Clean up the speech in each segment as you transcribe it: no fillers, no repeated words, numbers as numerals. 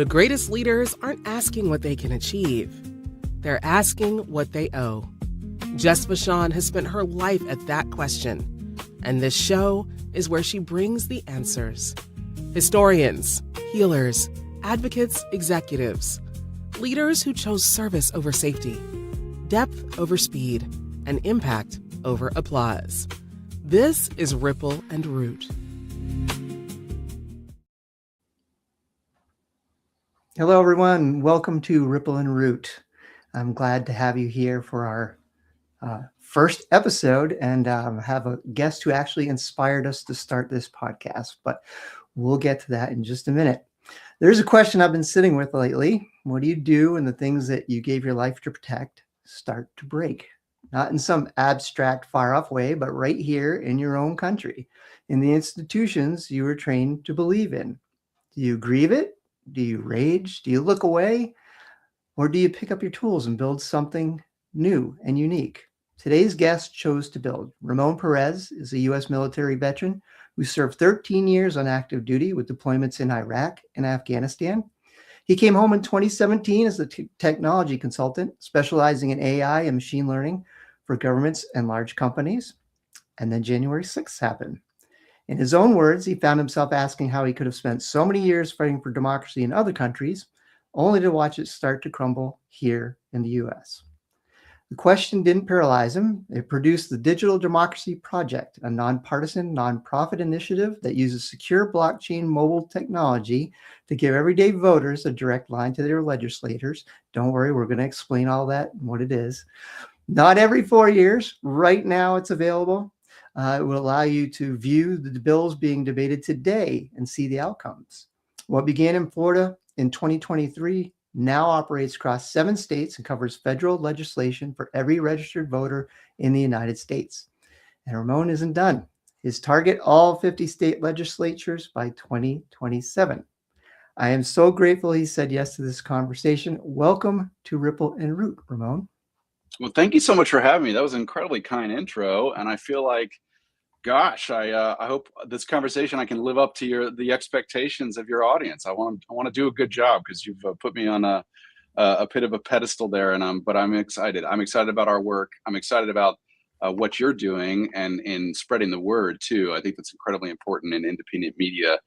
The greatest leaders aren't asking what they can achieve. They're asking what they owe. Jess Vachon has spent her life at that question, and this show is where she brings the answers. Historians, healers, advocates, executives, leaders who chose service over safety, depth over speed, and impact over applause. This is Ripple and Root. Hello, everyone. Welcome to Ripple and Root. I'm glad to have you here for our first episode and have a guest who actually inspired us to start this podcast, but we'll get to that in just a minute. There's a question I've been sitting with lately. What do you do when the things that you gave your life to protect start to break? Not in some abstract, far-off way, but right here in your own country, in the institutions you were trained to believe in. Do you grieve it? Do you rage? Do you look away? Or do you pick up your tools and build something new and unique? Today's guest chose to build. Ramon Perez is a U.S. military veteran who served 13 years on active duty with deployments in Iraq and Afghanistan. He came home in 2017 as a technology consultant, specializing in AI and machine learning for governments and large companies. And then January 6th happened. In his own words, he found himself asking how he could have spent so many years fighting for democracy in other countries, only to watch it start to crumble here in the U.S. The question didn't paralyze him. It produced the Digital Democracy Project, a nonpartisan, nonprofit initiative that uses secure blockchain mobile technology to give everyday voters a direct line to their legislators. Don't worry, we're going to explain all that and what it is. Not every 4 years. Right now it's available. It will allow you to view the bills being debated today and see the outcomes. What began in Florida in 2023 now operates across 7 states and covers federal legislation for every registered voter in the United States. And Ramon isn't done. His target, all 50 state legislatures by 2027. I am so grateful he said yes to this conversation. Welcome to Ripple and Root, Ramon. Well, thank you so much for having me. That was an incredibly kind intro, and I feel like, gosh, I hope this conversation I can live up to the expectations of your audience. I want to do a good job because you've put me on a bit of a pedestal there, but I'm excited. I'm excited about our work. I'm excited about what you're doing and in spreading the word too. I think that's incredibly important in independent media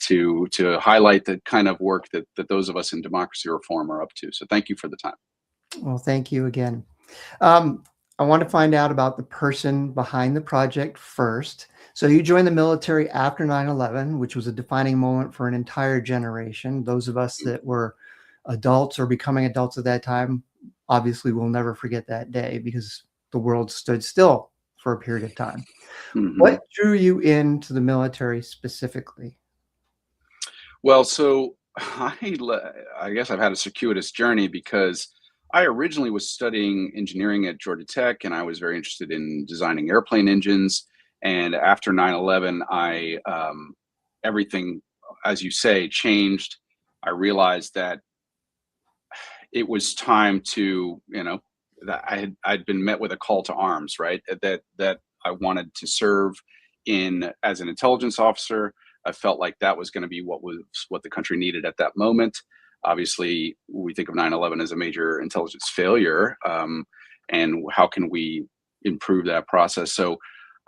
to highlight the kind of work that those of us in democracy reform are up to. So thank you for the time. Well, thank you again. I want to find out about the person behind the project first. So you joined the military after 9/11, which was a defining moment for an entire generation. Those of us that were adults or becoming adults at that time, obviously will never forget that day because the world stood still for a period of time. Mm-hmm. What drew you into the military specifically? Well, so I guess I've had a circuitous journey because I originally was studying engineering at Georgia Tech, and I was very interested in designing airplane engines. And after 9/11, everything, as you say, changed. I realized that it was time to, that I'd been met with a call to arms, right? That I wanted to serve as an intelligence officer. I felt like that was going to be what the country needed at that moment. Obviously, we think of 9/11 as a major intelligence failure, and how can we improve that process? So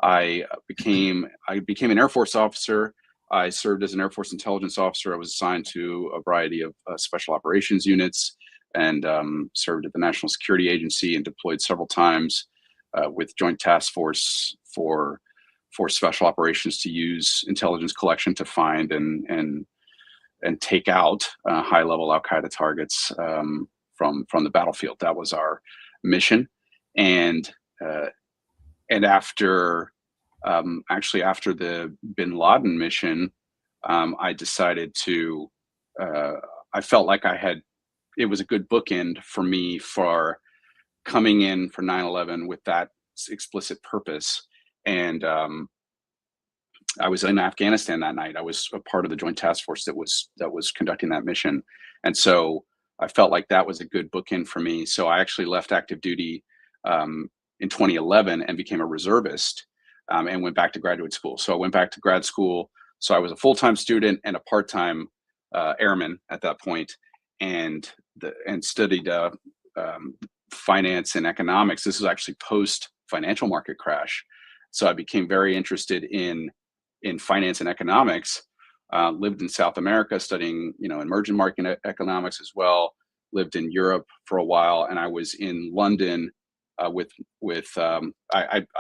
I became an Air Force officer. I served as an Air Force intelligence officer. I was assigned to a variety of special operations units and served at the National Security Agency and deployed several times with Joint Task Force for special operations to use intelligence collection to find and take out high-level Al-Qaeda targets from the battlefield. That was our mission, and after the Bin Laden mission, I decided to. I felt like it was a good bookend for me for coming in for 9/11 with that explicit purpose, and I was in Afghanistan that night. I was a part of the Joint Task Force that was conducting that mission, and so I felt like that was a good bookend for me. So I actually left active duty in 2011 and became a reservist and went back to graduate school. So I went back to grad school. So I was a full-time student and a part-time airman at that point, and studied finance and economics. This was actually post financial market crash, so I became very interested in finance and economics. Lived in South America studying, emerging market economics as well. Lived in Europe for a while, and I was in London I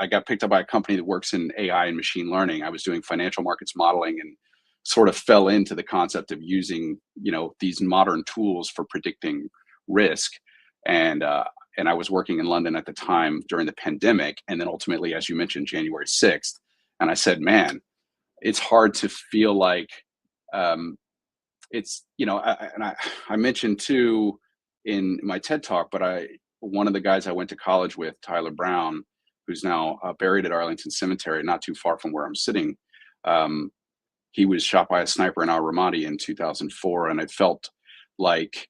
got picked up by a company that works in AI and machine learning. I was doing financial markets modeling and sort of fell into the concept of using, these modern tools for predicting risk. And I was working in London at the time during the pandemic. And then ultimately, as you mentioned, January 6th. And I said, man, it's hard to feel like it's, I mentioned too in my TED talk, but one of the guys I went to college with, Tyler Brown, who's now buried at Arlington Cemetery, not too far from where I'm sitting. He was shot by a sniper in Al Ramadi in 2004. And I felt like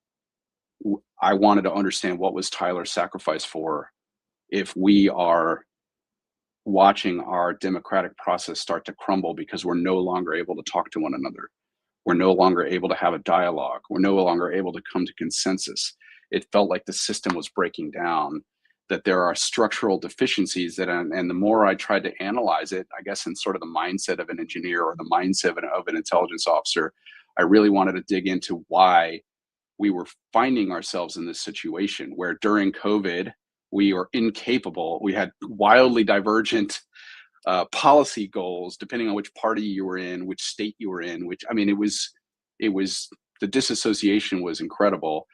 I wanted to understand what was Tyler's sacrifice for if we are watching our democratic process start to crumble because we're no longer able to talk to one another. We're no longer able to have a dialogue. We're no longer able to come to consensus. It felt like the system was breaking down, that there are structural deficiencies and the more I tried to analyze it, I guess in sort of the mindset of an engineer or the mindset of an intelligence officer, I really wanted to dig into why we were finding ourselves in this situation where during COVID, we were incapable. We had wildly divergent policy goals, depending on which party you were in, which state you were in, it was the disassociation was incredible.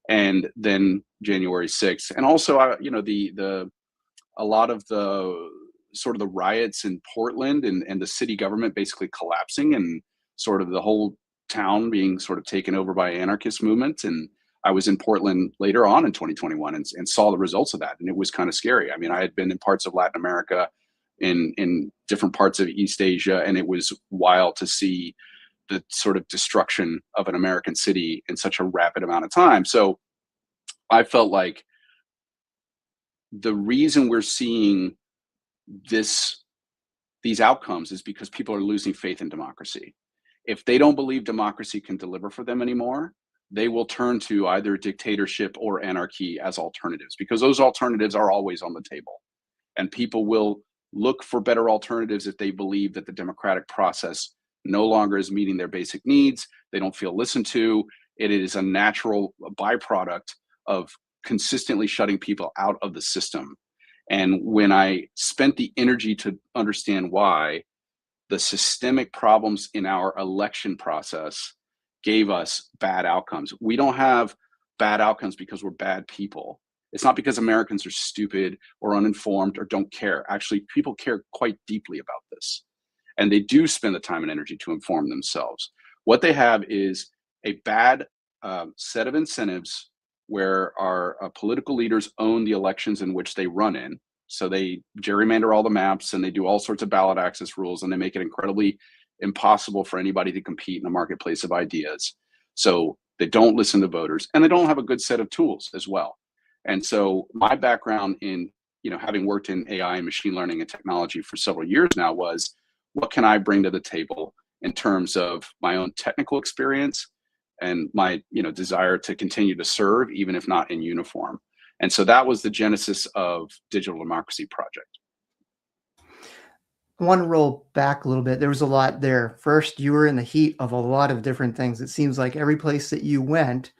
And then January 6th, and also, a lot of the sort of the riots in Portland and the city government basically collapsing and sort of the whole town being sort of taken over by anarchist movements. And I was in Portland later on in 2021 and saw the results of that. And it was kind of scary. I mean, I had been in parts of Latin America, in different parts of East Asia, and it was wild to see the sort of destruction of an American city in such a rapid amount of time. So I felt like the reason we're seeing these outcomes is because people are losing faith in democracy. If they don't believe democracy can deliver for them anymore, they will turn to either dictatorship or anarchy as alternatives, because those alternatives are always on the table. And people will look for better alternatives if they believe that the democratic process no longer is meeting their basic needs. They don't feel listened to. It is a natural byproduct of consistently shutting people out of the system. And when I spent the energy to understand why, the systemic problems in our election process gave us bad outcomes. We don't have bad outcomes because we're bad people. It's not because Americans are stupid or uninformed or don't care. Actually, people care quite deeply about this. And they do spend the time and energy to inform themselves. What they have is a bad set of incentives where our political leaders own the elections in which they run in. So they gerrymander all the maps and they do all sorts of ballot access rules, and they make it incredibly impossible for anybody to compete in a marketplace of ideas. So they don't listen to voters, and they don't have a good set of tools as well. And so my background in, having worked in AI and machine learning and technology for several years now was, what can I bring to the table in terms of my own technical experience and my, desire to continue to serve, even if not in uniform. And so that was the genesis of Digital Democracy Project. I want to roll back a little bit. There was a lot there. First, you were in the heat of a lot of different things. It seems like every place that you went,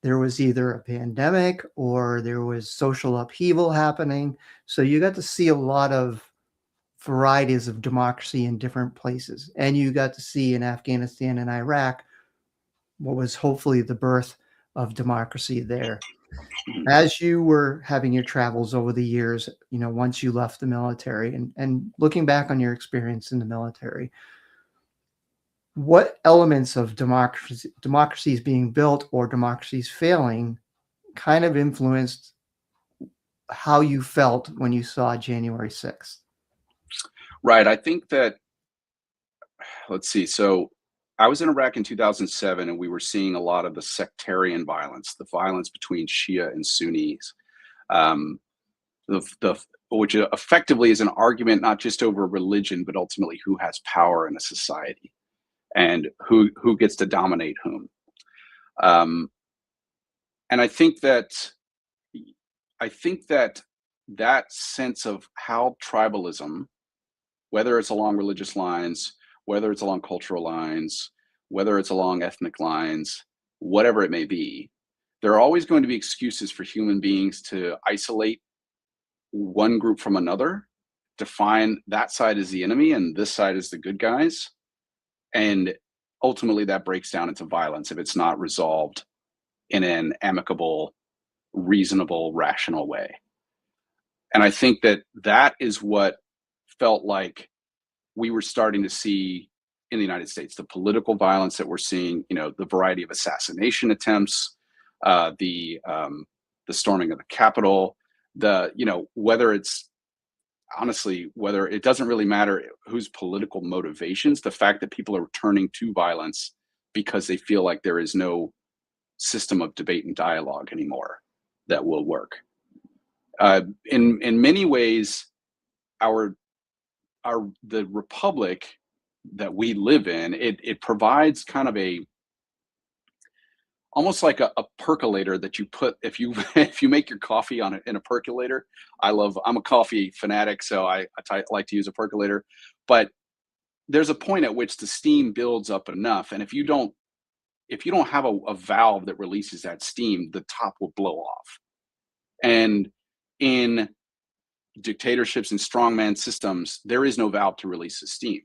there was either a pandemic or there was social upheaval happening. So you got to see a lot of varieties of democracy in different places. And you got to see in Afghanistan and Iraq what was hopefully the birth of democracy there. As you were having your travels over the years, once you left the military and looking back on your experience in the military, what elements of democracies being built or democracies failing kind of influenced how you felt when you saw January 6th? Right. I think that, let's see. So I was in Iraq in 2007, and we were seeing a lot of the sectarian violence, the violence between Shia and Sunnis, which effectively is an argument not just over religion, but ultimately who has power in a society and who gets to dominate whom. And I think that that sense of how tribalism, whether it's along religious lines, whether it's along cultural lines, whether it's along ethnic lines, whatever it may be, there are always going to be excuses for human beings to isolate one group from another, define that side as the enemy and this side as the good guys. And ultimately that breaks down into violence if it's not resolved in an amicable, reasonable, rational way. And I think that that is what felt like we were starting to see in the United States, the political violence that we're seeing, the variety of assassination attempts, the storming of the Capitol, whether it's honestly, whether it doesn't really matter whose political motivations, the fact that people are turning to violence because they feel like there is no system of debate and dialogue anymore that will work. In many ways, the republic that we live in, it provides kind of almost like a percolator that you put if you make your coffee in a percolator. I'm a coffee fanatic, so I like to use a percolator. But there's a point at which the steam builds up enough, and if you don't have a valve that releases that steam, the top will blow off. And in dictatorships and strongman systems, there is no valve to release the steam.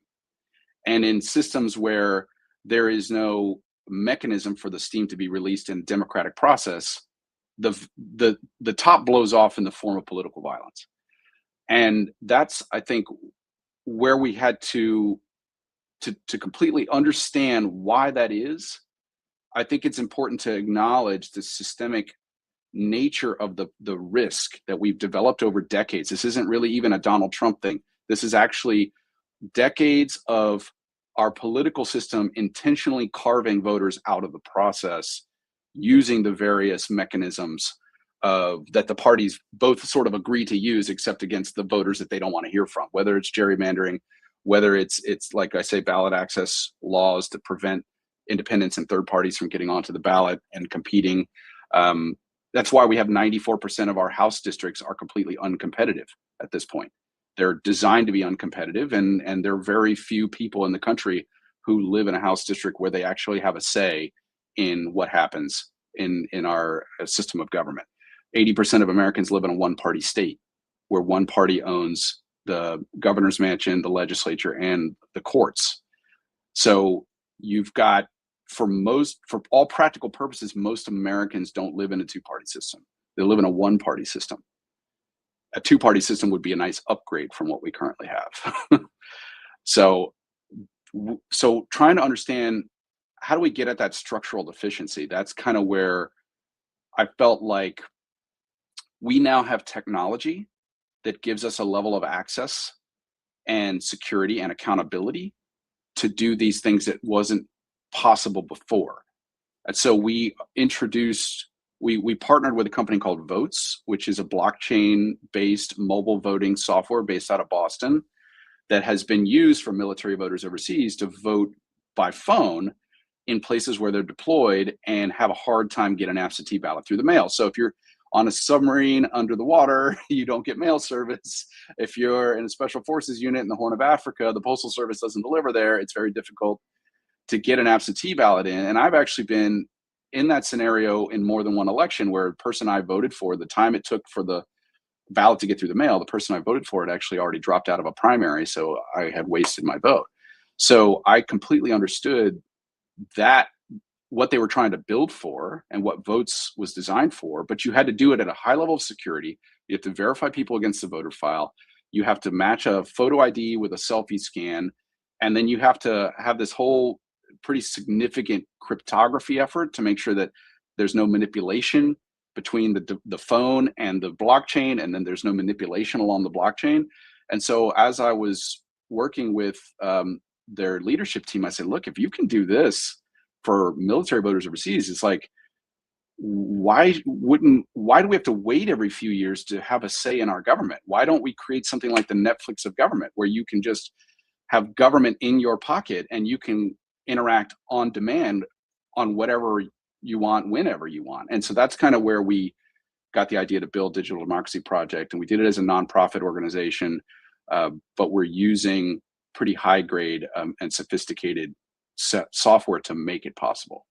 And in systems where there is no mechanism for the steam to be released in a democratic process, the top blows off in the form of political violence. And that's, I think, where we had to completely understand why that is. I think it's important to acknowledge the systemic nature of the risk that we've developed over decades. This isn't really even a Donald Trump thing. This is actually decades of our political system intentionally carving voters out of the process using the various mechanisms that the parties both sort of agree to use, except against the voters that they don't want to hear from, whether it's gerrymandering, whether it's like I say, ballot access laws to prevent independents and third parties from getting onto the ballot and competing. That's why we have 94% of our House districts are completely uncompetitive at this point. They're designed to be uncompetitive, and there are very few people in the country who live in a House district where they actually have a say in what happens in our system of government. 80% of Americans live in a one-party state where one party owns the governor's mansion, the legislature, and the courts. So you've got, for all practical purposes, most Americans don't live in a two-party system. They live in a one-party system. A two-party system would be a nice upgrade from what we currently have. So trying to understand, how do we get at that structural deficiency? That's kind of where I felt like we now have technology that gives us a level of access and security and accountability to do these things that wasn't possible before. And so we partnered with a company called Votes, which is a blockchain-based mobile voting software based out of Boston that has been used for military voters overseas to vote by phone in places where they're deployed and have a hard time getting an absentee ballot through the mail. So if you're on a submarine under the water, you don't get mail service. If you're in a special forces unit in the Horn of Africa, the Postal Service doesn't deliver there. It's very difficult to get an absentee ballot in. And I've actually been in that scenario in more than one election where the person I voted for, the time it took for the ballot to get through the mail, the person I voted for had actually already dropped out of a primary, so I had wasted my vote. So I completely understood that what they were trying to build for and what Votes was designed for, but you had to do it at a high level of security. You have to verify people against the voter file. You have to match a photo ID with a selfie scan. And then you have to have this whole pretty significant cryptography effort to make sure that there's no manipulation between the phone and the blockchain, and then there's no manipulation along the blockchain. And so as I was working with their leadership team, I said, look, if you can do this for military voters overseas, it's like, why do we have to wait every few years to have a say in our government? Why don't we create something like the Netflix of government, where you can just have government in your pocket and you can interact on demand on whatever you want whenever you want. And so that's kind of where we got the idea to build Digital Democracy Project. And we did it as a nonprofit organization, but we're using pretty high grade and sophisticated software to make it possible.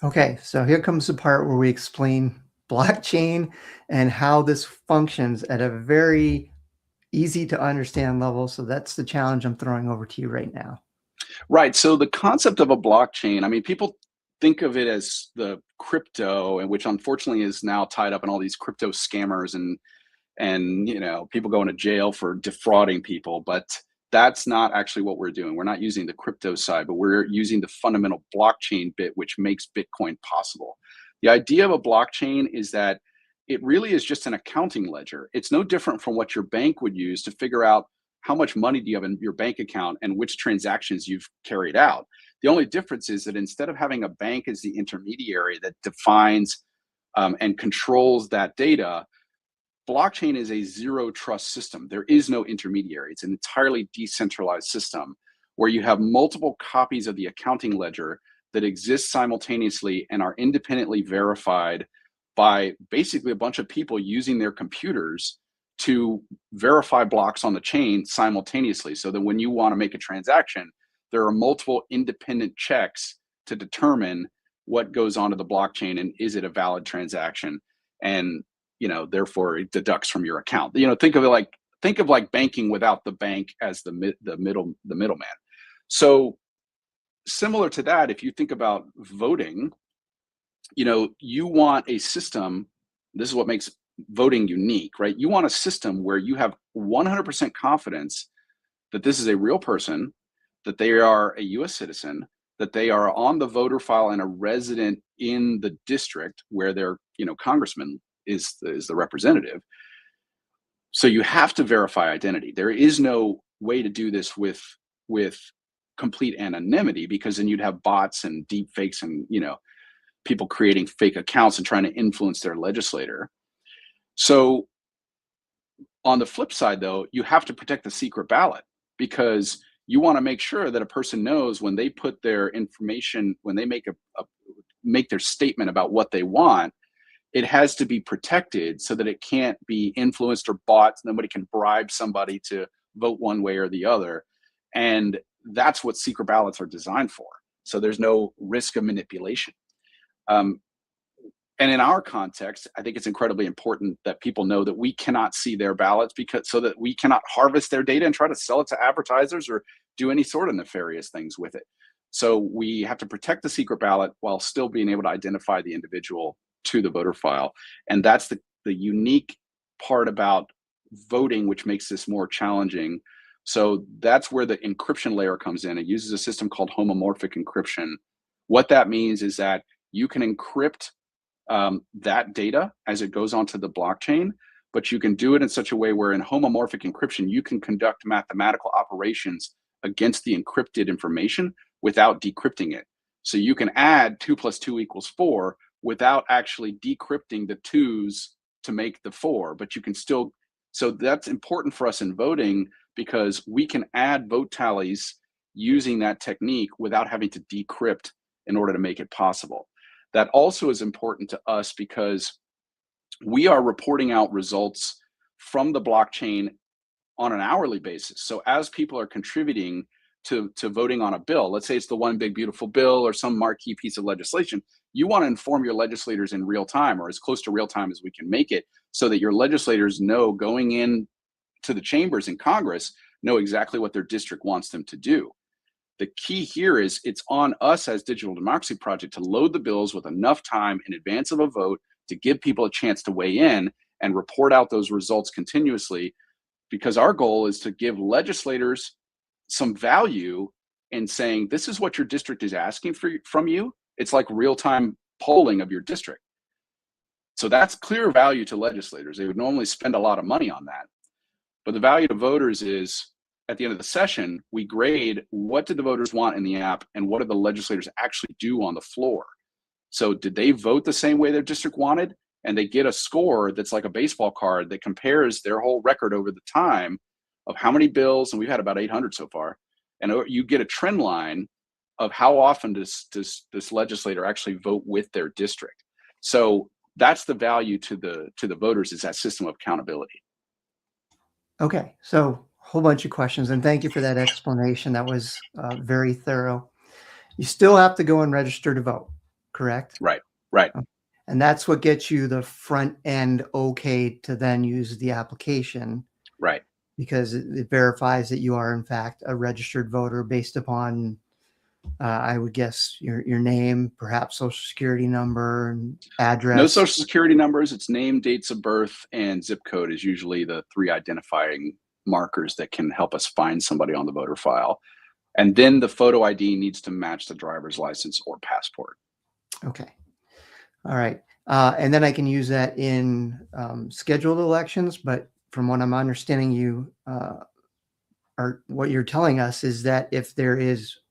Okay, so here comes the part where we explain blockchain and how this functions at a very easy to understand level. So that's the challenge I'm throwing over to you right now. Right. So the concept of a blockchain, I mean, people think of it as the crypto, and which unfortunately is now tied up in all these crypto scammers and you know, people going to jail for defrauding people. But that's not actually what we're doing. We're not using the crypto side, but we're using the fundamental blockchain bit, which makes Bitcoin possible. The idea of a blockchain is that it really is just an accounting ledger. It's no different from what your bank would use to figure out how much money do you have in your bank account and which transactions you've carried out. The only difference is that instead of having a bank as the intermediary that defines and controls that data, blockchain is a zero trust system. There is no intermediary. It's an entirely decentralized system where you have multiple copies of the accounting ledger that exist simultaneously and are independently verified by basically a bunch of people using their computers to verify blocks on the chain simultaneously. So that when you want to make a transaction, there are multiple independent checks to determine what goes onto the blockchain and is it a valid transaction, and you know, therefore it deducts from your account. You know, think of like banking without the bank as the middleman. So similar to that, if you think about voting, you know, you want a system. This is what makes voting unique, right? You want a system where you have 100% confidence that this is a real person, that they are a US citizen, that they are on the voter file and a resident in the district where their, you know, congressman is the representative. So you have to verify identity. There is no way to do this with complete anonymity, because then you'd have bots and deep fakes and, you know, people creating fake accounts and trying to influence their legislator. So on the flip side, though, you have to protect the secret ballot, because you want to make sure that a person knows when they put their information, when they make make their statement about what they want, it has to be protected so that it can't be influenced or bought. Nobody can bribe somebody to vote one way or the other. And that's what secret ballots are designed for. So there's no risk of manipulation. And in our context, I think it's incredibly important that people know that we cannot see their ballots, so that we cannot harvest their data and try to sell it to advertisers or do any sort of nefarious things with it. So we have to protect the secret ballot while still being able to identify the individual to the voter file. And that's the unique part about voting, which makes this more challenging. So that's where the encryption layer comes in. It uses a system called homomorphic encryption. What that means is that you can encrypt that data as it goes onto the blockchain, but you can do it in such a way where in homomorphic encryption, you can conduct mathematical operations against the encrypted information without decrypting it. So you can add 2 + 2 = 4 without actually decrypting the 2's to make the 4, but you can still. So that's important for us in voting, because we can add vote tallies using that technique without having to decrypt in order to make it possible. That also is important to us because we are reporting out results from the blockchain on an hourly basis. So as people are contributing to voting on a bill, let's say it's the one big beautiful bill or some marquee piece of legislation, you want to inform your legislators in real time, or as close to real time as we can make it, so that your legislators know, going in to the chambers in Congress, know exactly what their district wants them to do. The key here is it's on us as Digital Democracy Project to load the bills with enough time in advance of a vote to give people a chance to weigh in and report out those results continuously, because our goal is to give legislators some value in saying, this is what your district is asking from you. It's like real-time polling of your district. So that's clear value to legislators. They would normally spend a lot of money on that. But the value to voters is, at the end of the session, we grade what did the voters want in the app and what did the legislators actually do on the floor. So did they vote the same way their district wanted? And they get a score that's like a baseball card that compares their whole record over the time of how many bills, and we've had about 800 so far, and you get a trend line of how often does this legislator actually vote with their district. So that's the value to the voters, is that system of accountability. Okay, so a whole bunch of questions, and thank you for that explanation. That was very thorough. You still have to go and register to vote, correct? Right. Right. Okay. And that's what gets you the front end okay to then use the application, Right. because it verifies that you are in fact a registered voter based upon, I would guess, your name, perhaps social security number and address. No social security numbers. It's name, dates of birth, and zip code is usually the 3 identifying markers that can help us find somebody on the voter file. And then the photo ID needs to match the driver's license or passport. Okay. All right. And then I can use that in scheduled elections. But from what I'm understanding, you or what you're telling us is that if there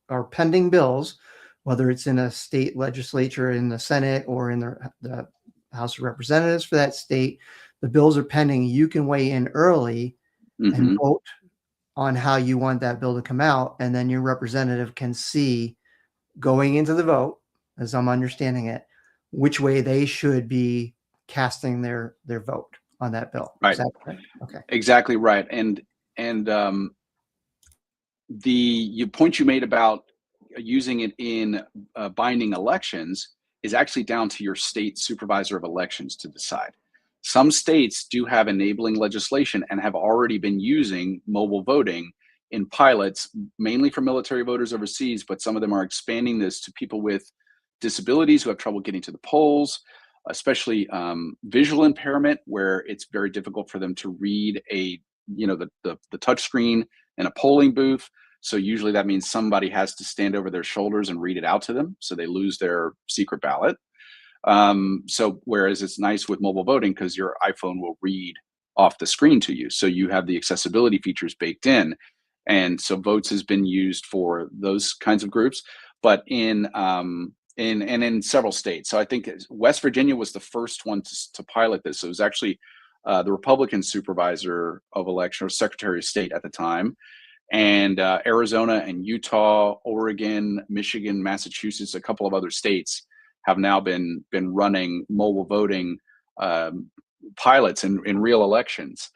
are pending bills, whether it's in a state legislature, in the Senate, or in the House of Representatives for that state, the bills are pending, you can weigh in early and vote on how you want that bill to come out. And then your representative can see, going into the vote, as I'm understanding it, which way they should be casting their vote on that bill. Right. Is that correct? Okay. Exactly right. And the point you made about using it in binding elections is actually down to your state supervisor of elections to decide. Some states do have enabling legislation and have already been using mobile voting in pilots, mainly for military voters overseas, but some of them are expanding this to people with disabilities who have trouble getting to the polls, especially visual impairment, where it's very difficult for them to read the touch screen in a polling booth. So usually that means somebody has to stand over their shoulders and read it out to them, so they lose their secret ballot. So whereas it's nice with mobile voting because your iPhone will read off the screen to you, so you have the accessibility features baked in. And so votes has been used for those kinds of groups, but in several states. So I think West Virginia was the first one to pilot this. So it was actually the Republican supervisor of election, or Secretary of State at the time, and Arizona and Utah, Oregon, Michigan, Massachusetts, a couple of other states have now been running mobile voting pilots in real elections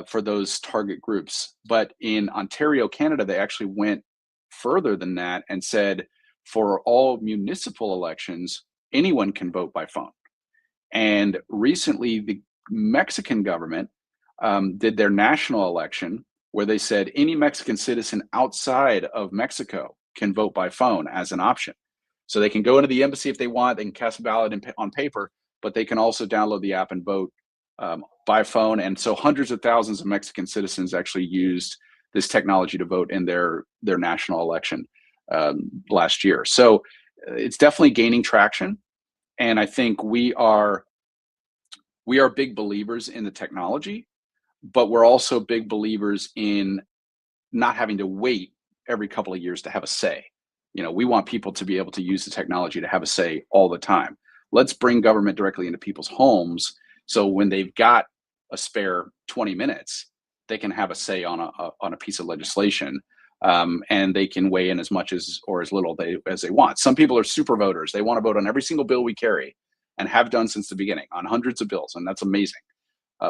for those target groups. But in Ontario, Canada, they actually went further than that and said, for all municipal elections, anyone can vote by phone. And recently, the Mexican government did their national election, where they said any Mexican citizen outside of Mexico can vote by phone as an option. So they can go into the embassy if they want, they can cast a ballot on paper, but they can also download the app and vote by phone. And so hundreds of thousands of Mexican citizens actually used this technology to vote in their national election last year. So it's definitely gaining traction. And I think we are big believers in the technology, but we're also big believers in not having to wait every couple of years to have a say. We want people to be able to use the technology to have a say all the time. Let's bring government directly into people's homes, so when they've got a spare 20 minutes, they can have a say on a piece of legislation, and they can weigh in as much or as little as they want. Some people are super voters. They want to vote on every single bill we carry, and have done since the beginning, on hundreds of bills, and that's amazing.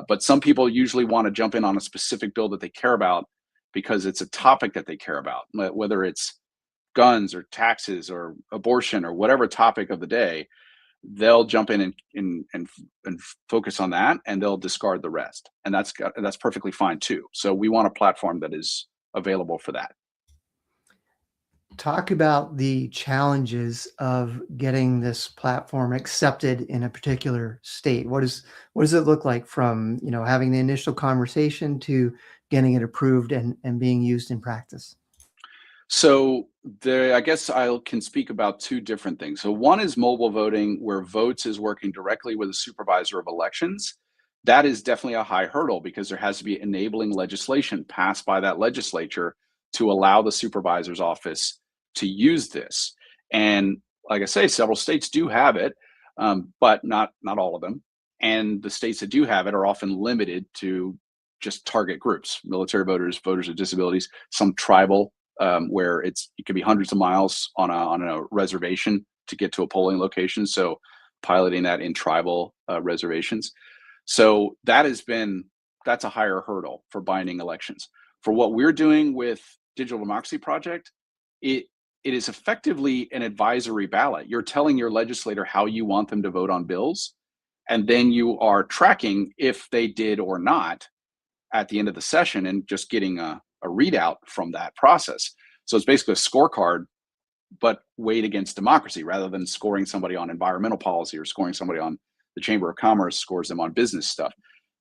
But some people usually want to jump in on a specific bill that they care about because it's a topic that they care about, whether it's guns or taxes or abortion or whatever topic of the day. They'll jump in and focus on that, and they'll discard the rest. And that's perfectly fine too. So we want a platform that is available for that. Talk about the challenges of getting this platform accepted in a particular state. What does it look like from having the initial conversation to getting it approved and being used in practice? So I guess I can speak about two different things. So one is mobile voting, where Votes is working directly with a supervisor of elections. That is definitely a high hurdle because there has to be enabling legislation passed by that legislature to allow the supervisor's office to use this. And like I say, several states do have it, but not all of them. And the states that do have it are often limited to just target groups: military voters, voters with disabilities, some tribal where it can be hundreds of miles on a reservation to get to a polling location. So piloting that in tribal reservations. So that's a higher hurdle for binding elections. For what we're doing with Digital Democracy Project, it is effectively an advisory ballot. You're telling your legislator how you want them to vote on bills, and then you are tracking if they did or not at the end of the session and just getting a readout from that process. So it's basically a scorecard, but weighed against democracy rather than scoring somebody on environmental policy or scoring somebody on the Chamber of Commerce scores them on business stuff.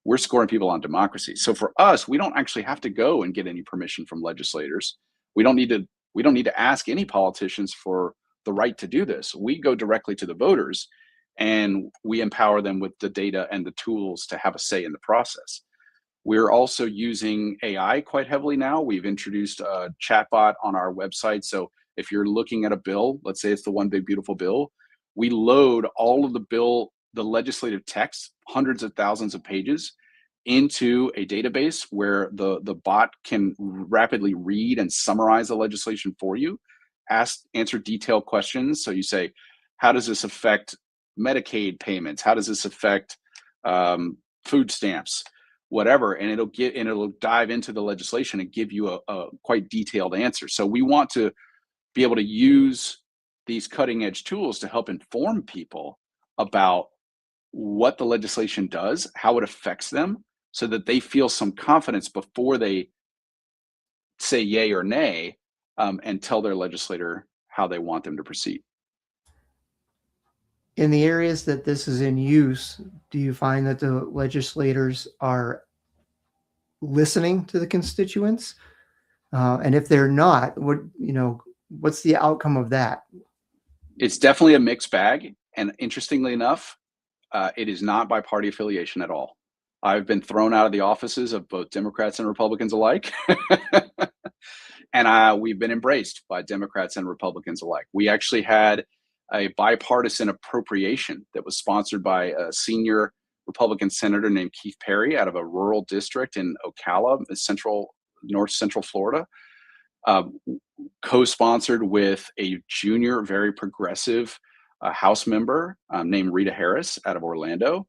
We're scoring people on democracy. So for us, we don't actually have to go and get any permission from legislators. We don't need to ask any politicians for the right to do this. We go directly to the voters and we empower them with the data and the tools to have a say in the process. We're also using AI quite heavily now. We've introduced a chatbot on our website. So if you're looking at a bill, let's say it's the One Big Beautiful Bill, we load all of the legislative text, hundreds of thousands of pages, into a database where the bot can rapidly read and summarize the legislation for you, answer detailed questions. So you say, how does this affect Medicaid payments? How does this affect food stamps? Whatever, and it'll dive into the legislation and give you a quite detailed answer. So we want to be able to use these cutting edge tools to help inform people about what the legislation does, how it affects them, so that they feel some confidence before they say yay or nay, and tell their legislator how they want them to proceed. In the areas that this is in use, do you find that the legislators are listening to the constituents? And if they're not, what's the outcome of that? It's definitely a mixed bag. And interestingly enough, it is not by party affiliation at all. I've been thrown out of the offices of both Democrats and Republicans alike. And we've been embraced by Democrats and Republicans alike. We actually had a bipartisan appropriation that was sponsored by a senior Republican senator named Keith Perry out of a rural district in Ocala, north central Florida, co-sponsored with a junior, very progressive House member named Rita Harris out of Orlando,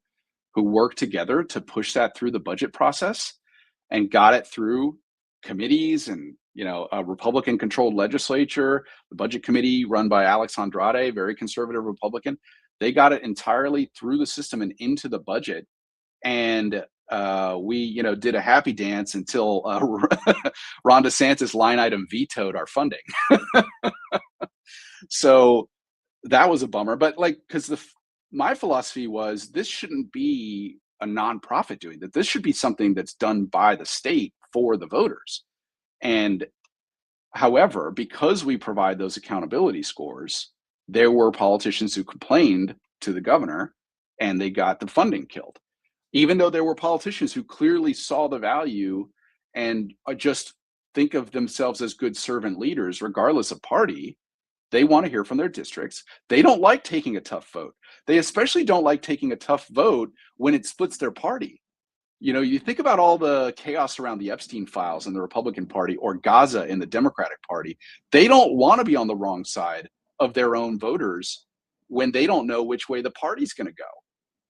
who worked together to push that through the budget process and got it through committees and a Republican-controlled legislature, the budget committee run by Alex Andrade, very conservative Republican. They got it entirely through the system and into the budget. And we, did a happy dance until Ron DeSantis line item vetoed our funding. So that was a bummer. But because my philosophy was this shouldn't be a nonprofit doing that. This should be something that's done by the state for the voters. And however, because we provide those accountability scores, there were politicians who complained to the governor and they got the funding killed. Even though there were politicians who clearly saw the value and just think of themselves as good servant leaders, regardless of party, they want to hear from their districts. They don't like taking a tough vote. They especially don't like taking a tough vote when it splits their party. You think about all the chaos around the Epstein files in the Republican Party or Gaza in the Democratic Party. They don't want to be on the wrong side of their own voters when they don't know which way the party's going to go.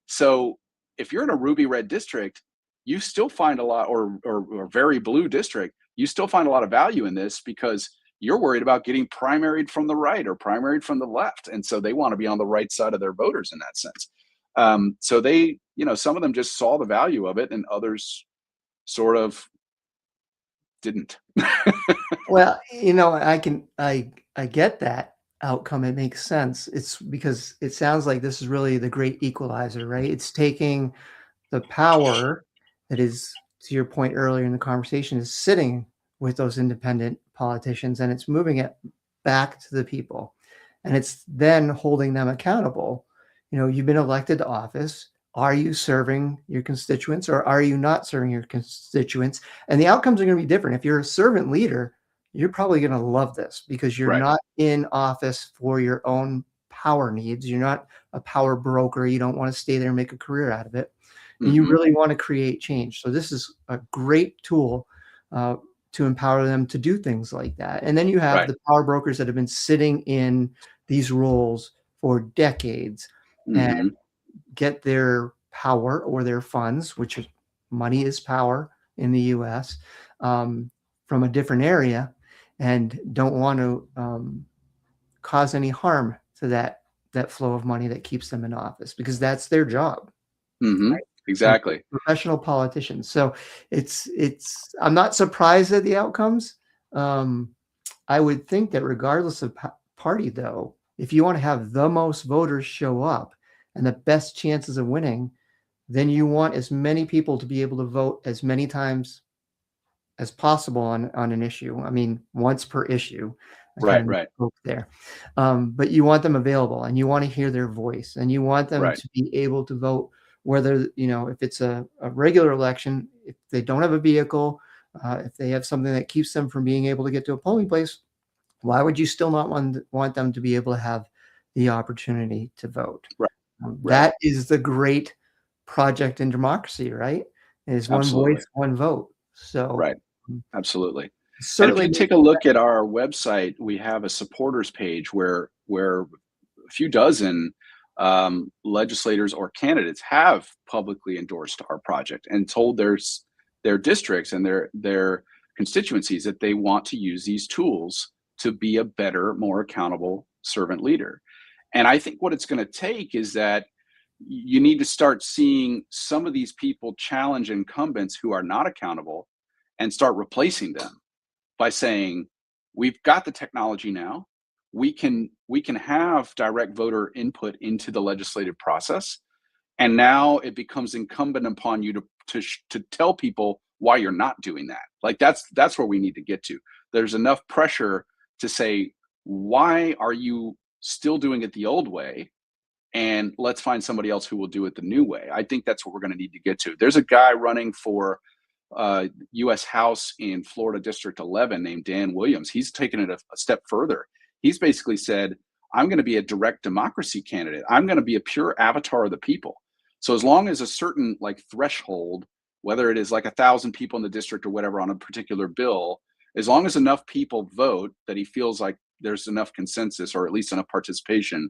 So if you're in a ruby red district, you still find a lot, or very blue district, you still find a lot of value in this because you're worried about getting primaried from the right or primaried from the left. And so they want to be on the right side of their voters in that sense. So they, some of them just saw the value of it and others sort of didn't. Well, I get that outcome. It makes sense. It's because it sounds like this is really the great equalizer, right? It's taking the power that is, to your point earlier in the conversation, is sitting with those independent politicians and it's moving it back to the people. And it's then holding them accountable. You've been elected to office. Are you serving your constituents or are you not serving your constituents? And the outcomes are going to be different. If you're a servant leader, you're probably going to love this because you're Right. not in office for your own power needs. You're not a power broker. You don't want to stay there and make a career out of it. And you really want to create change. So this is a great tool to empower them to do things like that. And then you have Right. the power brokers that have been sitting in these roles for decades and Mhm. get their power or their funds, which is, money is power in the US, from a different area, and don't want to cause any harm to that flow of money that keeps them in office, because that's their job. Mhm. And Exactly. professional politicians. So I'm not surprised at the outcomes. Um, I would think that regardless of party, though, if you want to have the most voters show up and the best chances of winning, then you want as many people to be able to vote as many times as possible on an issue. I mean, once per issue. I kind Right, of right, spoke there. But you want them available, and you want to hear their voice, and you want them right. to be able to vote, whether, if it's a regular election, if they don't have a vehicle, if they have something that keeps them from being able to get to a polling place, why would you still not want them to be able to have the opportunity to vote? Right, right. That is the great project in democracy, right? Is one Absolutely. voice, one vote. So Right. Absolutely. And if certainly you makes take a look at our website, we have a supporters page where a few dozen legislators or candidates have publicly endorsed our project and told their districts and their constituencies that they want to use these tools to be a better, more accountable servant leader. And I think what it's going to take is that you need to start seeing some of these people challenge incumbents who are not accountable and start replacing them by saying, we've got the technology now. We can have direct voter input into the legislative process, and now it becomes incumbent upon you to tell people why you're not doing that. Like that's where we need to get to. There's enough pressure to say, why are you still doing it the old way, and let's find somebody else who will do it the new way. I think that's what we're going to need to get to. There's a guy running for U.S. House in Florida District 11 named Dan Williams. He's taken it a step further. He's basically said, I'm going to be a direct democracy candidate. I'm going to be a pure avatar of the people. So as long as a certain like threshold, whether it is like 1,000 people in the district or whatever on a particular bill, as long as enough people vote that he feels like there's enough consensus or at least enough participation,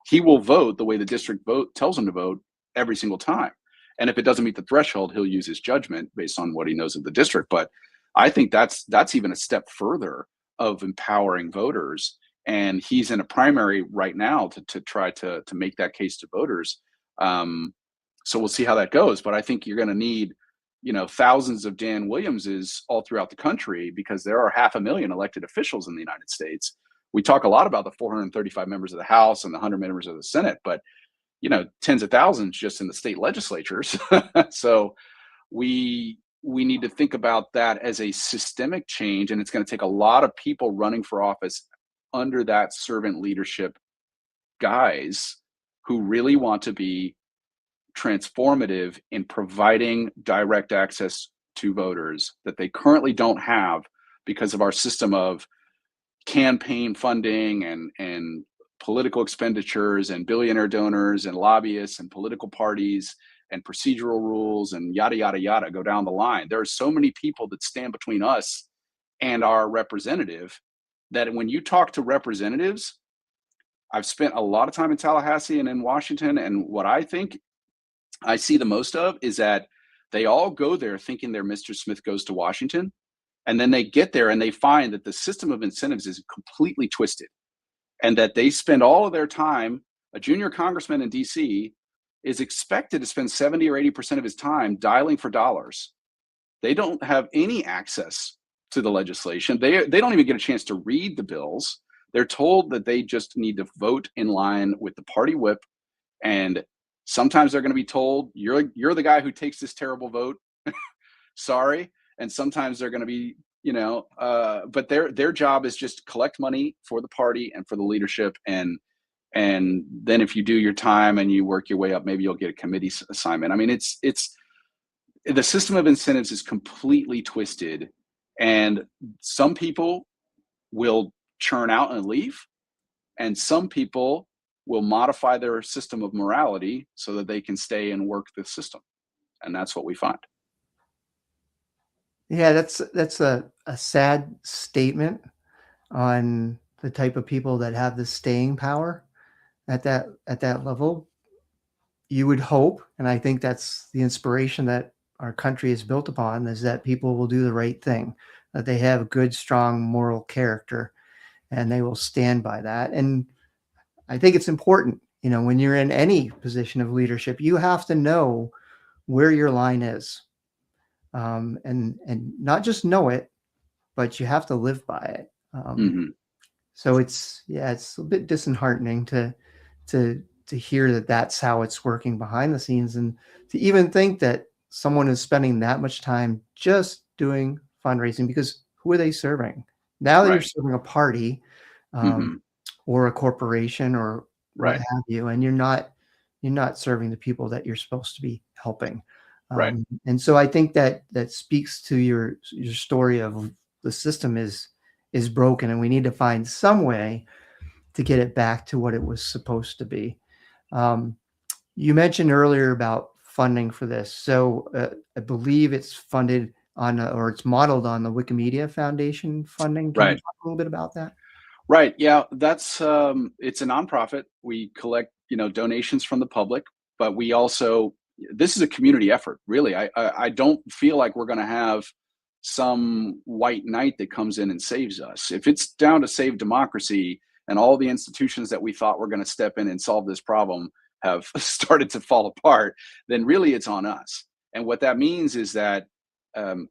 he will vote the way the district vote tells him to vote every single time. And if it doesn't meet the threshold, he'll use his judgment based on what he knows of the district. But I think that's even a step further of empowering voters. And he's in a primary right now to try to make that case to voters. So we'll see how that goes. But I think you're going to need, thousands of Dan Williamses all throughout the country, because there are 500,000 elected officials in the United States. We talk a lot about the 435 members of the House and the 100 members of the Senate, but tens of thousands just in the state legislatures. So we need to think about that as a systemic change, and it's going to take a lot of people running for office under that servant leadership guise who really want to be transformative in providing direct access to voters that they currently don't have because of our system of campaign funding and political expenditures and billionaire donors and lobbyists and political parties and procedural rules and yada yada yada, go down the line. There are so many people that stand between us and our representative that when you talk to representatives, I've spent a lot of time in Tallahassee and in Washington, and what I think I see the most of is that they all go there thinking they're Mr. Smith Goes to Washington. And then they get there and they find that the system of incentives is completely twisted, and that they spend all of their time. A junior congressman in DC is expected to spend 70 or 80% of his time dialing for dollars. They don't have any access to the legislation. They don't even get a chance to read the bills. They're told that they just need to vote in line with the party whip. And sometimes they're going to be told, you're the guy who takes this terrible vote. Sorry. And sometimes they're going to be, but their job is just collect money for the party and for the leadership. And then if you do your time and you work your way up, maybe you'll get a committee assignment. I mean, it's the system of incentives is completely twisted, and some people will churn out and leave, and some people will modify their system of morality so that they can stay and work the system. And that's what we find. Yeah, that's a sad statement on the type of people that have the staying power at that level. You would hope, and I think that's the inspiration that our country is built upon, is that people will do the right thing, that they have good, strong moral character, and they will stand by that. And I think it's important, when you're in any position of leadership, you have to know where your line is, and not just know it, but you have to live by it. Hmm. So it's a bit disheartening to hear that that's how it's working behind the scenes, and to even think that someone is spending that much time just doing fundraising, because who are they serving? Now that you're Right. serving a party, um, Hmm. or a corporation or what Right. have you, and you're not serving the people that you're supposed to be helping. Right. And so I think that speaks to your story of the system is broken, and we need to find some way to get it back to what it was supposed to be. Um, you mentioned earlier about funding for this. So I believe it's funded or it's modeled on the Wikimedia Foundation funding. Can you Right. talk a little bit about that? Right. Yeah. That's it's a nonprofit. We collect, donations from the public, but we also, this is a community effort, really. I don't feel like we're going to have some white knight that comes in and saves us. If it's down to save democracy and all the institutions that we thought were going to step in and solve this problem have started to fall apart, then really it's on us. And what that means is that um,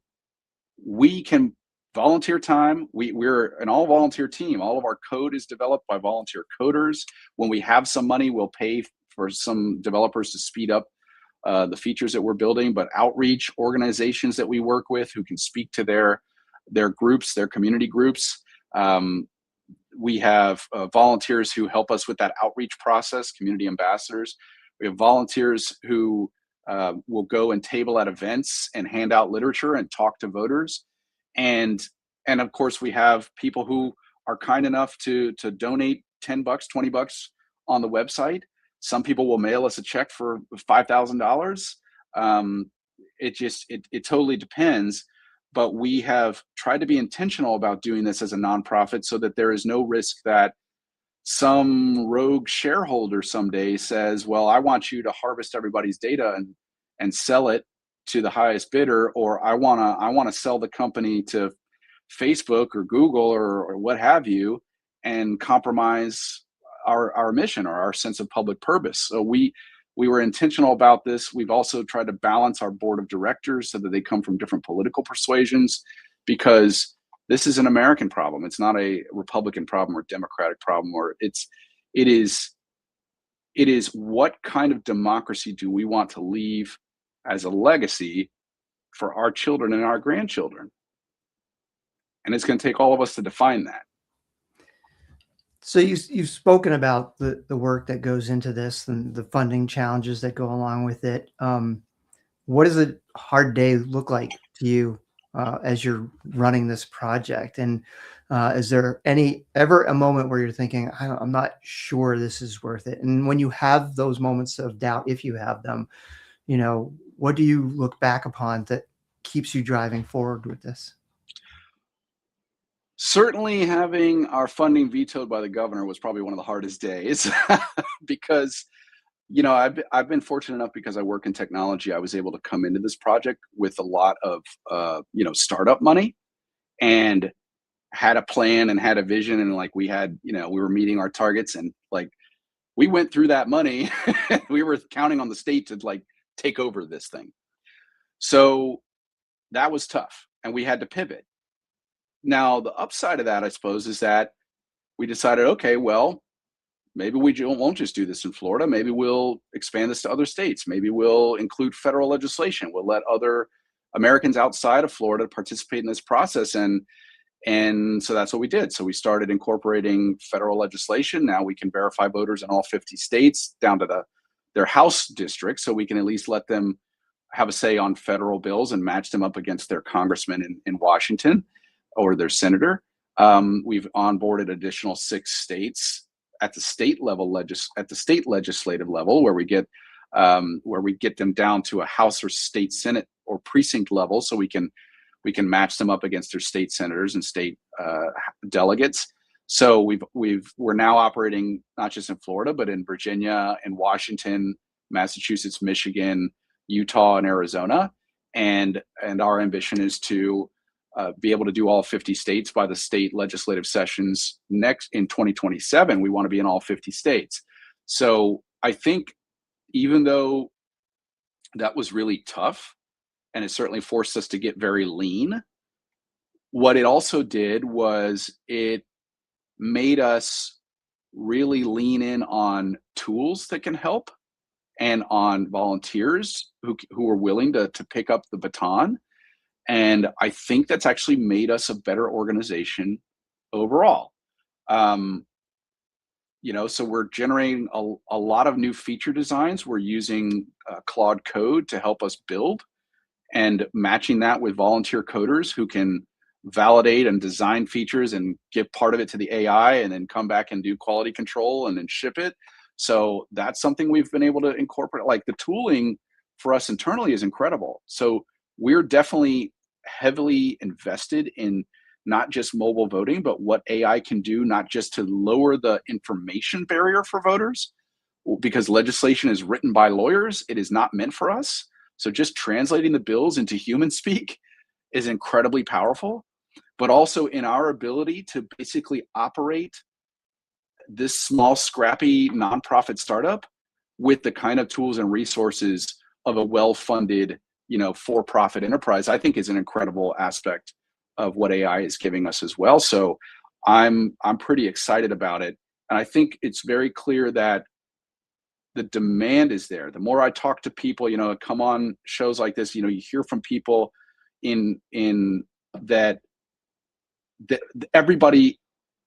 we can volunteer time. We're an all volunteer team. All of our code is developed by volunteer coders. When we have some money, we'll pay for some developers to speed up the features that we're building. But outreach organizations that we work with who can speak to their groups, their community groups. We have volunteers who help us with that outreach process, community ambassadors. We have volunteers who will go and table at events and hand out literature and talk to voters. And and of course we have people who are kind enough to donate $10, $20 on the website. Some people will mail us a check for $5,000. Um, it totally depends, but we have tried to be intentional about doing this as a nonprofit so that there is no risk that some rogue shareholder someday says, well, I want you to harvest everybody's data and sell it to the highest bidder, or I want to sell the company to Facebook or Google or what have you, and compromise our mission or our sense of public purpose. So we were intentional about this. We've also tried to balance our board of directors so that they come from different political persuasions, because this is an American problem. It's not a Republican problem or Democratic problem, or it is it is what kind of democracy do we want to leave as a legacy for our children and our grandchildren? And it's going to take all of us to define that. So you've spoken about the work that goes into this and the funding challenges that go along with it. What does a hard day look like to you as you're running this project? And is there ever a moment where you're thinking, I'm not sure this is worth it? And when you have those moments of doubt, if you have them, what do you look back upon that keeps you driving forward with this? Certainly, having our funding vetoed by the governor was probably one of the hardest days because I've been fortunate enough, because I work in technology. I was able to come into this project with a lot of startup money, and had a plan and had a vision, and like we were meeting our targets, and like we went through that money. We were counting on the state to like take over this thing. So that was tough, and we had to pivot. Now, the upside of that, I suppose, is that we decided, okay, well, maybe we won't just do this in Florida. Maybe we'll expand this to other states. Maybe we'll include federal legislation. We'll let other Americans outside of Florida participate in this process. And so that's what we did. So we started incorporating federal legislation. Now we can verify voters in all 50 states down to their House districts. So we can at least let them have a say on federal bills and match them up against their congressman in Washington or their senator. We've onboarded additional 6 states at the state level, at the state legislative level, where we get them down to a House or state Senate or precinct level, so we can We can match them up against their state senators and state delegates. So we're now operating not just in Florida, but in Virginia and Washington, Massachusetts, Michigan, Utah, and Arizona. And our ambition is to be able to do all 50 states by the state legislative sessions next in 2027. We want to be in all 50 states. So I think even though that was really tough, and it certainly forced us to get very lean, what it also did was it made us really lean in on tools that can help and on volunteers who are willing to pick up the baton. And I think that's actually made us a better organization overall. So we're generating a lot of new feature designs. We're using Claude Code to help us build, and matching that with volunteer coders who can validate and design features and give part of it to the AI and then come back and do quality control and then ship it. So that's something we've been able to incorporate. Like, the tooling for us internally is incredible. So we're definitely heavily invested in not just mobile voting, but what AI can do, not just to lower the information barrier for voters, because legislation is written by lawyers. It is not meant for us. So just translating the bills into human speak is incredibly powerful, but also in our ability to basically operate this small, scrappy nonprofit startup with the kind of tools and resources of a well-funded, for-profit enterprise, I think is an incredible aspect of what AI is giving us as well. So I'm pretty excited about it. And I think it's very clear that the demand is there. The more I talk to people, come on shows like this, you hear from people in that everybody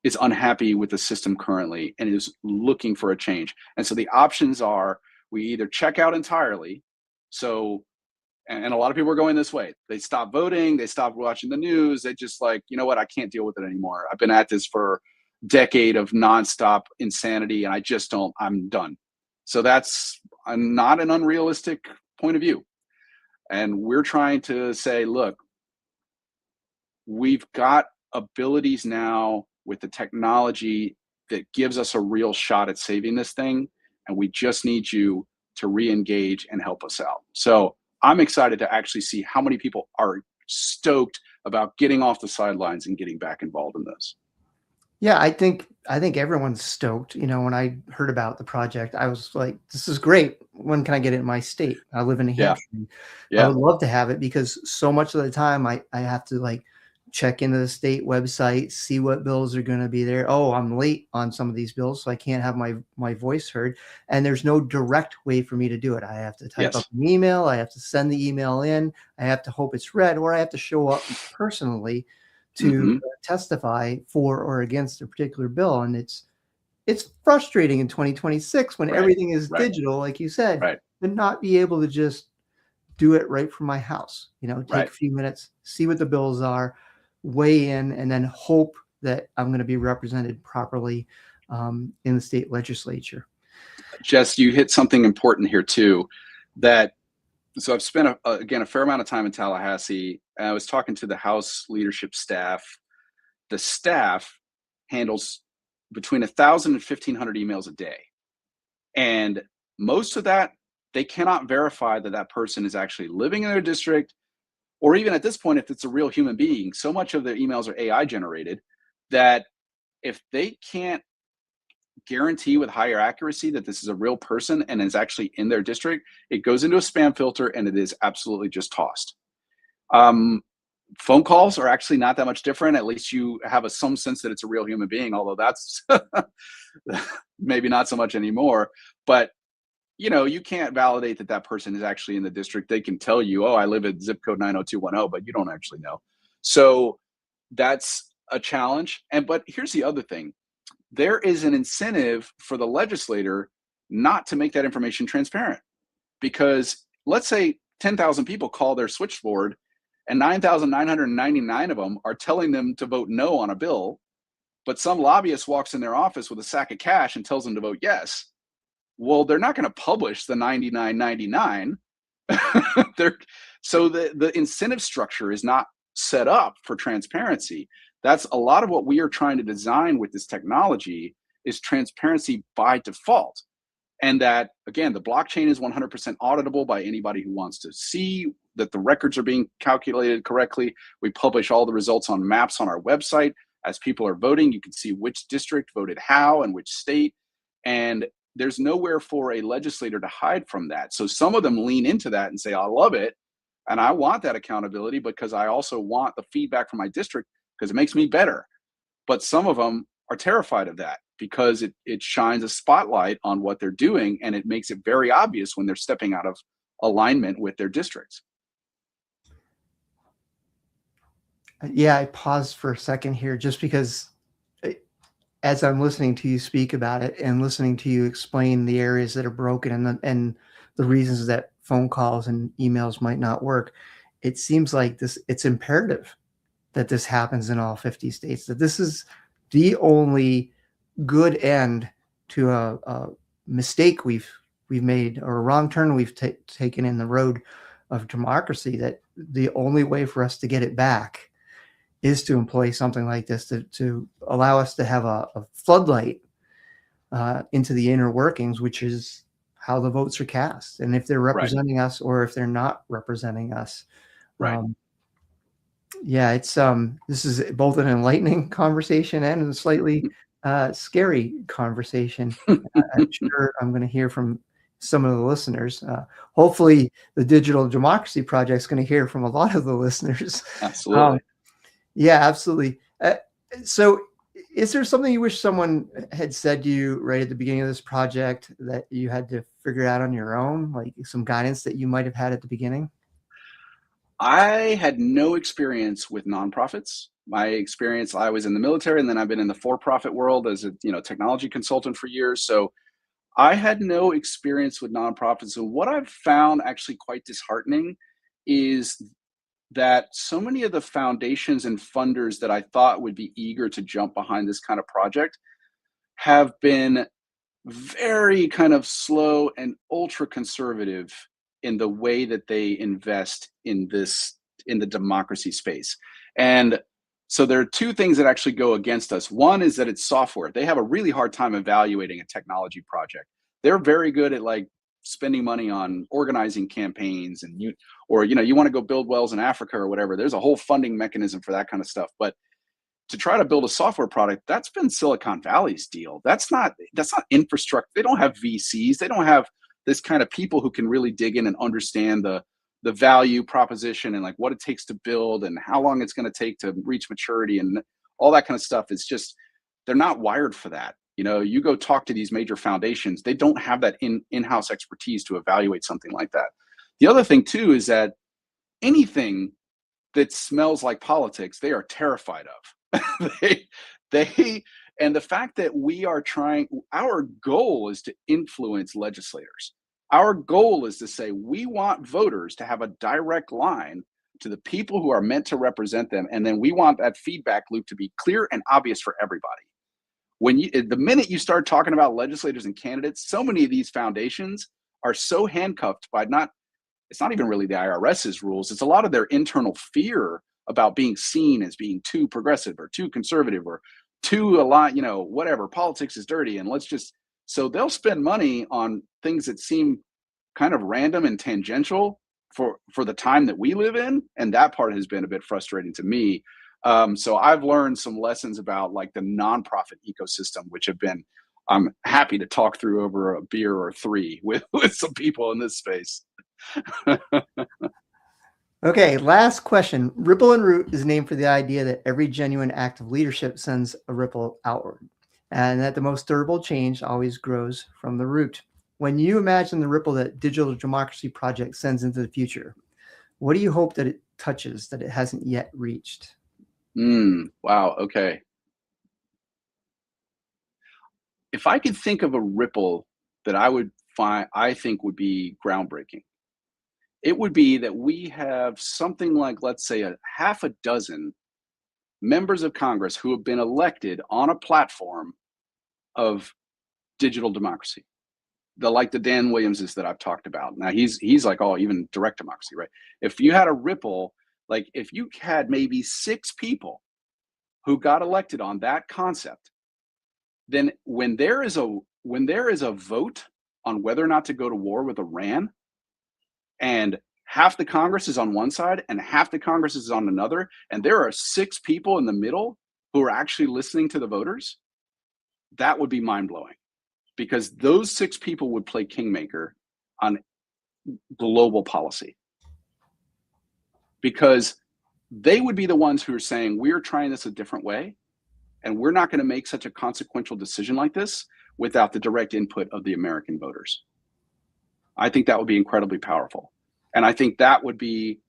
is unhappy with the system currently and is looking for a change. And so the options are, we either check out entirely. So, and a lot of people are going this way. They stop voting, they stop watching the news. They just like, you know what, I can't deal with it anymore. I've been at this for a decade of nonstop insanity and I'm done. So that's not an unrealistic point of view. And we're trying to say, look, we've got abilities now with the technology that gives us a real shot at saving this thing. And we just need you to re-engage and help us out. So I'm excited to actually see how many people are stoked about getting off the sidelines and getting back involved in this. Yeah, I think everyone's stoked. When I heard about the project, I was like, this is great. When can I get it in my state? I live in New Hampshire. Yeah. I would love to have it, because so much of the time I have to check into the state website, see what bills are going to be there. Oh, I'm late on some of these bills, so I can't have my voice heard. And there's no direct way for me to do it. I have to type up an email. I have to send the email in. I have to hope it's read, or I have to show up personally to testify for or against a particular bill. And it's frustrating in 2026 when everything is digital, like you said, to not be able to just do it right from my house. Take a few minutes, see what the bills are, weigh in, and then hope that I'm going to be represented properly in the state legislature. Jess, you hit something important here too. So I've spent a fair amount of time in Tallahassee, and I was talking to the House leadership staff. The staff handles between 1,000 and 1,500 emails a day, and most of that, they cannot verify that person is actually living in their district, or even at this point, if it's a real human being. So much of their emails are AI generated that if they can't guarantee with higher accuracy that this is a real person and is actually in their district, it goes into a spam filter and it is absolutely just tossed. Phone calls are actually not that much different. At least you have some sense that it's a real human being, although that's maybe not so much anymore. But you can't validate that person is actually in the district. They can tell you, oh, I live at zip code 90210, but you don't actually know. So that's a challenge. But here's the other thing. There is an incentive for the legislator not to make that information transparent, because let's say 10,000 people call their switchboard and 9,999 of them are telling them to vote no on a bill, but some lobbyist walks in their office with a sack of cash and tells them to vote yes. Well, they're not going to publish the 99.99. So the incentive structure is not set up for transparency. That's a lot of what we are trying to design with this technology is transparency by default. And that, again, the blockchain is 100% auditable by anybody who wants to see that the records are being calculated correctly. We publish all the results on maps on our website. As people are voting, you can see which district voted how and which state. And there's nowhere for a legislator to hide from that. So some of them lean into that and say, I love it. And I want that accountability because I also want the feedback from my district because it makes me better. But some of them are terrified of that because it shines a spotlight on what they're doing and it makes it very obvious when they're stepping out of alignment with their districts. Yeah, I paused for a second here just because as I'm listening to you speak about it and listening to you explain the areas that are broken and the reasons that phone calls and emails might not work, it seems like it's imperative that this happens in all 50 states, that this is the only good end to a mistake we've made or a wrong turn we've taken in the road of democracy, that the only way for us to get it back is to employ something like this to allow us to have a floodlight into the inner workings, which is how the votes are cast. And if they're representing us or if they're not representing us. Right. Yeah, it's this is both an enlightening conversation and a slightly scary conversation. I'm sure I'm going to hear from some of the listeners. Hopefully the Digital Democracy Project is going to hear from a lot of the listeners. Absolutely. Yeah, absolutely. So is there something you wish someone had said to you right at the beginning of this project that you had to figure out on your own, like some guidance that you might have had at the beginning? I had no experience with nonprofits. My experience, I was in the military and then I've been in the for-profit world as a technology consultant for years. So I had no experience with nonprofits. And what I've found actually quite disheartening is that so many of the foundations and funders that I thought would be eager to jump behind this kind of project have been very kind of slow and ultra conservative in the way that they invest in the democracy space. And so there are two things that actually go against us. One is that it's software. They have a really hard time evaluating a technology project. They're very good at like spending money on organizing campaigns and you want to go build wells in Africa or whatever. There's a whole funding mechanism for that kind of stuff. But to try to build a software product, that's been Silicon Valley's deal. That's not infrastructure. They don't have VCs. They don't have this kind of people who can really dig in and understand the value proposition and like what it takes to build and how long it's going to take to reach maturity and all that kind of stuff. It's just, they're not wired for that. You go talk to these major foundations, they don't have that in-house expertise to evaluate something like that. The other thing too is that anything that smells like politics, they are terrified of. And the fact that we are trying, our goal is to influence legislators. Our goal is to say, we want voters to have a direct line to the people who are meant to represent them. And then we want that feedback loop to be clear and obvious for everybody. The minute you start talking about legislators and candidates, so many of these foundations are so handcuffed by it's not even really the IRS's rules. It's a lot of their internal fear about being seen as being too progressive or too conservative or too aligned, whatever, politics is dirty. And so they'll spend money on things that seem kind of random and tangential for the time that we live in. And that part has been a bit frustrating to me. So I've learned some lessons about like the nonprofit ecosystem, which I'm happy to talk through over a beer or three with some people in this space. Okay, last question. Ripple and Root is named for the idea that every genuine act of leadership sends a ripple outward, and that the most durable change always grows from the root. When you imagine the ripple that Digital Democracy Project sends into the future, what do you hope that it touches that it hasn't yet reached? Wow. Okay. If I could think of a ripple that I think would be groundbreaking, it would be that we have something like, let's say, a half a dozen members of Congress who have been elected on a platform of digital democracy. The Dan Williamses that I've talked about. Now he's like, even direct democracy, right? If you had a ripple Like if you had maybe 6 people who got elected on that concept, then when there is a vote on whether or not to go to war with Iran, and half the Congress is on one side and half the Congress is on another, and there are 6 people in the middle who are actually listening to the voters, that would be mind-blowing, because those 6 people would play kingmaker on global policy, because they would be the ones who are saying, we're trying this a different way, and we're not going to make such a consequential decision like this without the direct input of the American voters. I think that would be incredibly powerful. And I think that would be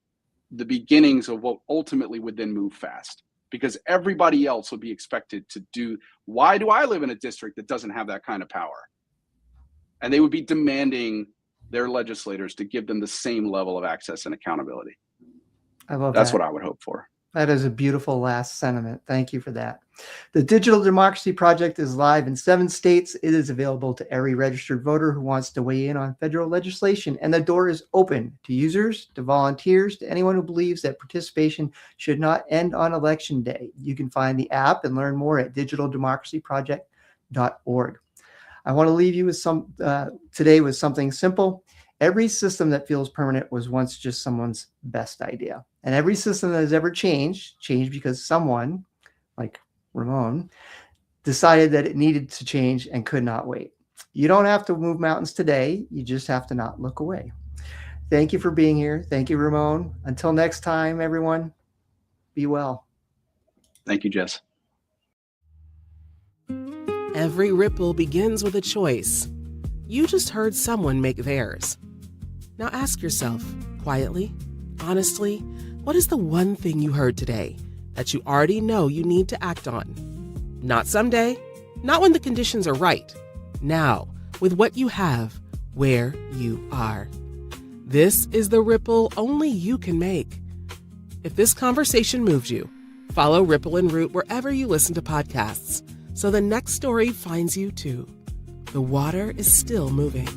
the beginnings of what ultimately would then move fast, because everybody else would be expected to do, why do I live in a district that doesn't have that kind of power? And they would be demanding their legislators to give them the same level of access and accountability. I love That's that. what I would hope for. That is a beautiful last sentiment. Thank you for that. The Digital Democracy Project is live in 7 states. It is available to every registered voter who wants to weigh in on federal legislation, and the door is open to users, to volunteers, to anyone who believes that participation should not end on Election Day. You can find the app and learn more at digitaldemocracyproject.org. I want to leave you with today with something simple. Every system that feels permanent was once just someone's best idea. And every system that has ever changed because someone, like Ramon, decided that it needed to change and could not wait. You don't have to move mountains today. You just have to not look away. Thank you for being here. Thank you, Ramon. Until next time, everyone, be well. Thank you, Jess. Every ripple begins with a choice. You just heard someone make theirs. Now ask yourself, quietly, honestly, what is the one thing you heard today that you already know you need to act on? Not someday, not when the conditions are right. Now, with what you have, where you are. This is the ripple only you can make. If this conversation moved you, follow Ripple and Root wherever you listen to podcasts, so the next story finds you too. The water is still moving.